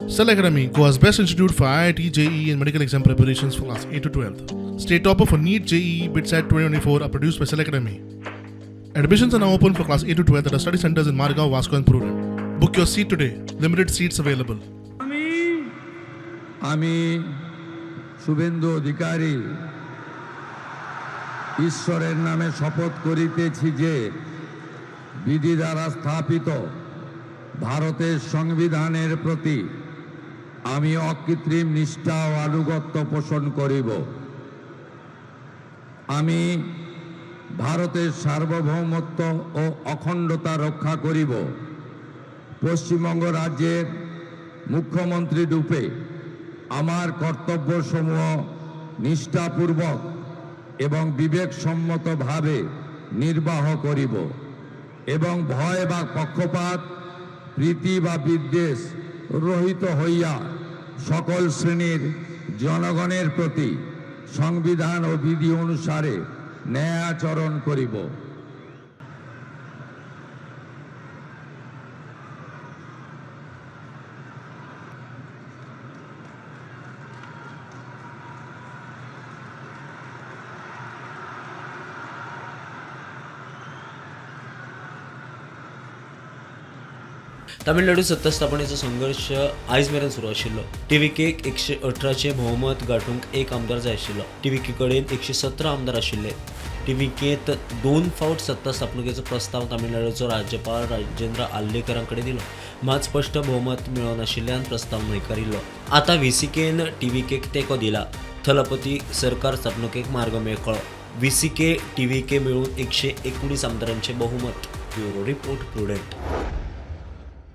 Cell Academy, Goa's best institute for IIT, JEE and medical exam preparations for class 8 to 12th. State topper for NEET, JEE, BITSAT 2024 are produced by Cell Academy. Admissions are now open for class 8 to 12th at our study centers in Margao, Vasco and Prudent. Book your seat today. Limited seats available. আমি শুভেন্দু অধিকারী ঈশ্বরের নামে শপথ করিতেছি যে বিধি দ্বারা স্থাপিত ভারতের সংবিধানের প্রতি আমি অকৃত্রিম নিষ্ঠা ও আনুগত্য পোষণ করিব। আমি ভারতের সার্বভৌমত্ব ও অখণ্ডতা রক্ষা করিব। পশ্চিমবঙ্গ রাজ্যের মুখ্যমন্ত্রী রূপে আমার কর্তব্যসমূহ নিষ্ঠাপূর্বক এবং বিবেকসম্মতভাবে নির্বাহ করিব এবং ভয় বা পক্ষপাত প্রীতি বা বিদ্বেষ রহিত হইয়া সকল শ্রেণীর জনগণের প্রতি সংবিধান ও বিধি অনুসারে ন্যায় আচরণ করিব। तामिळनाडू सत्ता स्थापनेचो संघर्ष आयज मेरेन सुरू आशिल्लो। टीव्हीकेक 118चे भोवमत गाठूंक एक आमदार जाय आशिल्लो। टीव्हीके कडेन 117 आमदार आशिल्ले। टीव्हीकेत 2 फावट सत्ता स्थापणुकेचो प्रस्ताव तामिळनाडूचो राज्यपाल राजेंद्र आल्लेकरां कडेन दिलो, मात स्पश्ट भोवमत मेळोनाशिल्ल्यान प्रस्ताव न्हयकारिल्लो। आतां व्हीसीकेन टीव्हीकेक तेंको दिला। थलपती सरकार स्थापणुकेक मार्ग मेळकळो। व्हीसीके टीव्हीके मेळून 119 आमदारांचे बहुमत। Bureau report prudent.